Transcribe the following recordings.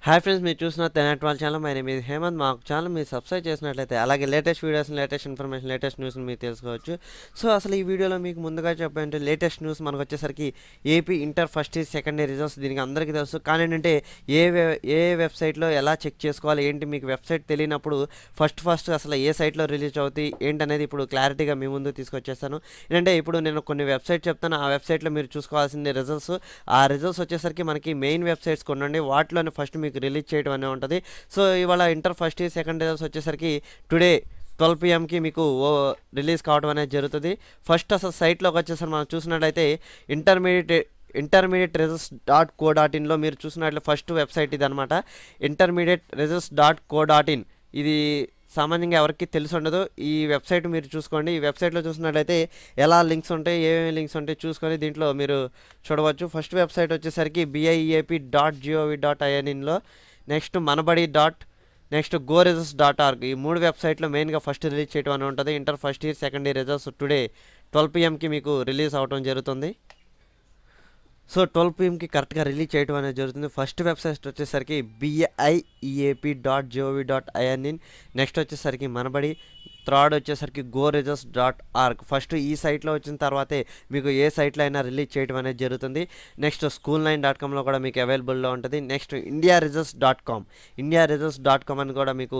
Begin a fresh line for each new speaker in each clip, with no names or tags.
Hi friends, మీరు చూసిన తెనాట్ వాళ్ళ channel. My name is Hemanth. మా ఛానల్ మీరు సబ్స్క్రైబ్ చేసినట్లయితే అలాగే latest videos, latest information, latest న్యూస్ని మీరు తెలుసుకోవచ్చు. సో అసలు ఈ వీడియోలో మీకు ముందుగా చెప్పాలంటే లేటెస్ట్ న్యూస్ మనకు వచ్చేసరికి AP inter first year second year results. దీనికి అందరికీ తెలుసు, కానీ ఏంటంటే ఏ వెబ్సైట్లో ఎలా చెక్ చేసుకోవాలి ఏంటి, మీకు వెబ్సైట్ తెలియనప్పుడు ఫస్ట్ అసలు ఏ సైట్లో రిలీజ్ అవుతాయి ఏంటనేది ఇప్పుడు క్లారిటీగా మీ ముందు తీసుకొచ్చేస్తాను. ఏంటంటే ఇప్పుడు నేను కొన్ని వెబ్సైట్ చెప్తాను, ఆ వెబ్సైట్లో మీరు చూసుకోవాల్సింది రిజల్ట్స్. ఆ రిజల్ట్స్ వచ్చేసరికి మనకి మెయిన్ వెబ్సైట్స్ కొనండి, వాటిలోనే ఫస్ట్ మీకు రిలీజ్ చేయడం అనేది ఉంటుంది. సో ఇవాళ inter first year second results వచ్చేసరికి టుడే 12 PM మీకు రిలీజ్ కావడం అనేది జరుగుతుంది. ఫస్ట్ అసలు సైట్లోకి వచ్చేసరికి మనం చూసినట్లయితే ఇంటర్మీడియట్ రిజల్ట్స్.co.in మీరు చూసినట్లయితే ఫస్ట్ వెబ్సైట్ ఇది అనమాట. ఇంటర్మీడియట్ రిజల్ట్స్.co.in ఇది సామాన్యంగా ఎవరికి తెలిసి ఉండదు. ఈ వెబ్సైట్ మీరు చూసుకోండి. ఈ వెబ్సైట్లో చూసినట్లయితే ఎలా లింక్స్ ఉంటాయి, ఏమేమి లింక్స్ ఉంటాయి చూసుకొని దీంట్లో మీరు చూడవచ్చు. ఫస్ట్ వెబ్సైట్ వచ్చేసరికి BIEAP.gov.in నెక్స్ట్ మనబడి నెక్స్ట్ goresults.org ఈ మూడు వెబ్సైట్లో మెయిన్గా ఫస్ట్ రిలీజ్ చేయడం అని ఉంటుంది. Inter first year second year results today 12 PMకి మీకు రిలీజ్ అవడం జరుగుతుంది. సో 12 PMకి కరెక్ట్గా రిలీజ్ చేయడం అనేది జరుగుతుంది. ఫస్ట్ వెబ్సైట్ వచ్చేసరికి BIEAP.gov.in నెక్స్ట్ వచ్చేసరికి మనబడి, థర్డ్ వచ్చేసరికి goresults.org. ఫస్ట్ ఈ సైట్లో వచ్చిన తర్వాతే మీకు ఏ సైట్లో అయినా రిలీజ్ చేయడం అనేది జరుగుతుంది. నెక్స్ట్ school9.comలో కూడా మీకు అవైలబుల్లో ఉంటుంది. నెక్స్ట్ indiaresults.com అని కూడా మీకు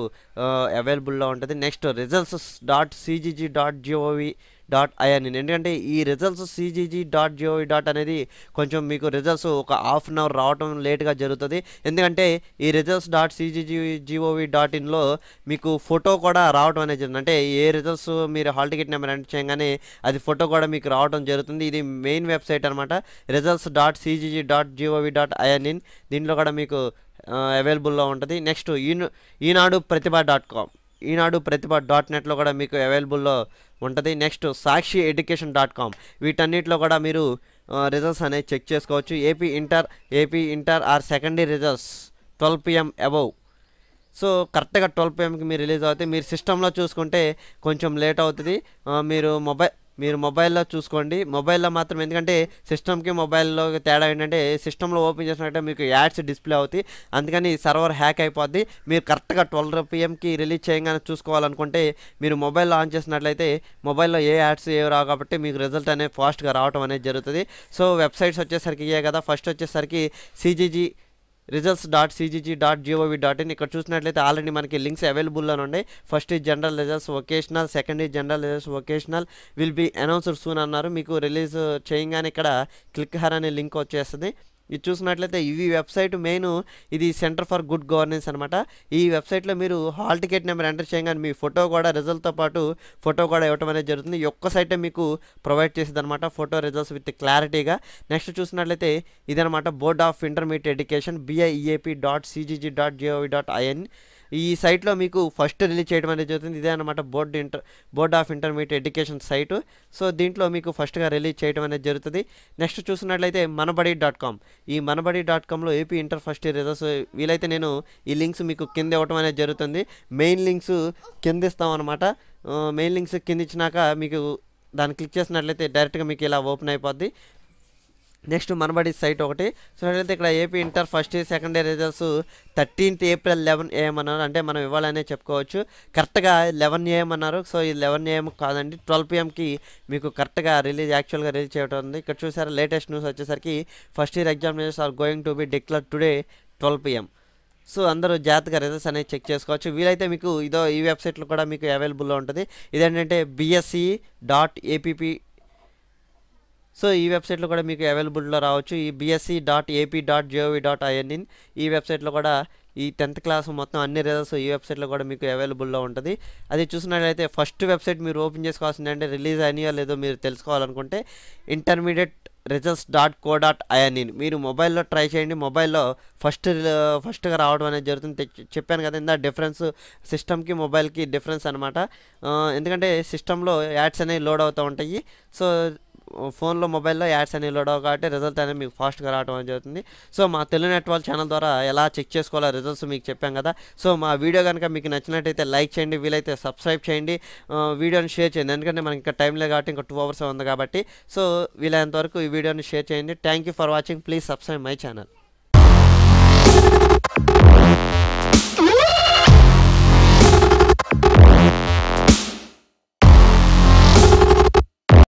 అవైలబుల్లో ఉంటుంది. నెక్స్ట్ results.cgg.gov.in ఎందుకంటే ఈ రిజల్ట్స్ cgg.gov. అనేది కొంచెం మీకు రిజల్ట్స్ ఒక హాఫ్ అన్ అవర్ రావటం లేట్గా జరుగుతుంది. ఎందుకంటే ఈ results.cgg.gov.inలో మీకు ఫోటో కూడా రావడం అనేది జరుగుతుంది. అంటే ఏ రిజల్ట్స్ మీరు హాల్ టికెట్ నెంబర్ ఎంటర్ చేయగానే అది ఫోటో కూడా మీకు రావడం జరుగుతుంది. ఇది మెయిన్ వెబ్సైట్ అనమాట, results.cgg.gov.in. దీంట్లో కూడా మీకు అవైలబుల్లో ఉంటుంది. నెక్స్ట్ ఈనాడు ప్రతిభ.net కూడా మీకు అవైలబుల్లో ఉంటుంది. నెక్స్ట్ సాక్షి ఎడ్యుకేషన్.com వీటన్నిటిలో కూడా మీరు రిజల్ట్స్ అనేది చెక్ చేసుకోవచ్చు. AP inter or second year results 12 PM above. So కరెక్ట్గా 12 PMకి మీరు రిలీజ్ అవుతాయి. మీరు సిస్టంలో చూసుకుంటే కొంచెం లేట్ అవుతుంది. మీరు మొబైల్లో చూసుకోండి. మొబైల్లో మాత్రం, ఎందుకంటే సిస్టమ్కి మొబైల్లో తేడా ఏంటంటే సిస్టంలో ఓపెన్ చేసినట్టే మీకు యాడ్స్ డిస్ప్లే అవుతాయి, అందుకని సర్వర్ హ్యాక్ అయిపోద్ది. మీరు కరెక్ట్గా 12 PMకి రిలీజ్ చేయగానే చూసుకోవాలనుకుంటే మీరు మొబైల్లో ఆన్ చేసినట్లయితే మొబైల్లో ఏ యాడ్స్ ఏవి రావు కాబట్టి మీకు రిజల్ట్ అనేది ఫాస్ట్గా రావడం అనేది జరుగుతుంది. సో వెబ్సైట్స్ వచ్చేసరికి ఇవే కదా. ఫస్ట్ వచ్చేసరికి results.cgg.gov.in ఇక్కడ చూసినట్లయితే ఆల్రెడీ మనకి లింక్స్ అవైలబుల్లో ఉన్నాయి. First is general results vocational, second is general results vocational will be announced soon అన్నారు. మీకు రిలీజ్ చేయగానే ఇక్కడ క్లిక్ హర్ అనే లింక్ వచ్చేస్తుంది. ఇది చూసినట్లయితే ఇవి వెబ్సైట్ మెయిన్, ఇది సెంటర్ ఫర్ గుడ్ గవర్నెన్స్ అనమాట. ఈ వెబ్సైట్లో మీరు హాల్ టికెట్ నెంబర్ ఎంటర్ చేయగానే మీ ఫోటో కూడా రిజల్ట్తో పాటు ఫోటో కూడా ఇవ్వడం అనేది జరుగుతుంది. ఈ ఒక్క సైటే మీకు ప్రొవైడ్ చేసేది అనమాట ఫోటో రిజల్ట్స్ విత్ క్లారిటీగా. నెక్స్ట్ చూసినట్లయితే ఇదనమాట board of intermediate education BIEAP.cgg.gov.in. ఈ సైట్లో మీకు ఫస్ట్ రిలీజ్ చేయడం అనేది జరుగుతుంది. ఇదే అనమాట board of intermediate education site. So దీంట్లో మీకు ఫస్ట్గా రిలీజ్ చేయడం అనేది జరుగుతుంది. నెక్స్ట్ చూసినట్లయితే మనబడి.com ఈ మనబడి.comలో AP inter first year results. వీలైతే నేను ఈ లింక్స్ మీకు కింద ఇవ్వడం అనేది జరుగుతుంది. మెయిన్ లింక్స్ కింద ఇస్తాం అనమాట. మెయిన్ లింక్స్ కింద ఇచ్చినాక మీకు దాన్ని క్లిక్ చేసినట్లయితే డైరెక్ట్గా మీకు ఇలా ఓపెన్ అయిపోద్ది. నెక్స్ట్ మనబడి సైట్ ఒకటి. సో అయితే ఇక్కడ AP inter first year second year results 13th April 11 AM అన్నారు. అంటే మనం ఇవ్వాలనే చెప్పుకోవచ్చు. కరెక్ట్గా 11 AM అన్నారు. సో ఇది 11 AM కాదండి, 12 PMకి మీకు కరెక్ట్గా యాక్చువల్గా రిలీజ్ చేయడం ఉంది. ఇక్కడ చూసారా లేటెస్ట్ న్యూస్ వచ్చేసరికి first year examinations are going to be declared today 12 PM. So అందరూ జాగ్రత్తగా రిజల్ట్స్ అనేది చెక్ చేసుకోవచ్చు. వీలైతే మీకు ఈ వెబ్సైట్లో కూడా మీకు అవైలబుల్లో ఉంటుంది. ఇదేంటంటే bsc.app. సో ఈ వెబ్సైట్లో కూడా మీకు అవైలబుల్లో రావచ్చు. ఈ bsc.ap.gov.in ఈ వెబ్సైట్లో కూడా ఈ 10th క్లాస్ మొత్తం అన్ని రిజల్ట్స్ ఈ వెబ్సైట్లో కూడా మీకు అవైలబుల్లో ఉంటుంది. అది చూసినట్లయితే ఫస్ట్ వెబ్సైట్ మీరు ఓపెన్ చేసుకోవాల్సింది అంటే రిలీజ్ అయినాయో లేదో మీరు తెలుసుకోవాలనుకుంటే ఇంటర్మీడియట్ results.co.in మీరు మొబైల్లో ట్రై చేయండి. మొబైల్లో ఫస్ట్గా రావడం అనేది జరుగుతుంది. చెప్పాను కదా ఇందా డిఫరెన్స్, సిస్టమ్కి మొబైల్కి డిఫరెన్స్ అనమాట. ఎందుకంటే సిస్టంలో యాడ్స్ అనేవి లోడ్ అవుతూ ఉంటాయి. సో ఫోన్లో మొబైల్లో యాడ్స్ అనేవి లోడ్ అవ్వ కాబట్టి రిజల్ట్ అనేది మీకు ఫాస్ట్గా రావడం అనేది జరుగుతుంది. సో మా తెలుగునెట్ వాళ్ళ ఛానల్ ద్వారా ఎలా చెక్ చేసుకోవాలో రిజల్ట్స్ మీకు చెప్పాం కదా. సో మా వీడియో కనుక మీకు నచ్చినట్టయితే లైక్ చేయండి, వీలైతే సబ్స్క్రైబ్ చేయండి, వీడియోని షేర్ చేయండి. ఎందుకంటే మనకి ఇంకా టైం లేదు కాబట్టి ఇంకా 2 hours ఉంది కాబట్టి. సో వీలైనంత వరకు ఈ వీడియోని షేర్ చేయండి. Thank you for watching. Please subscribe my channel.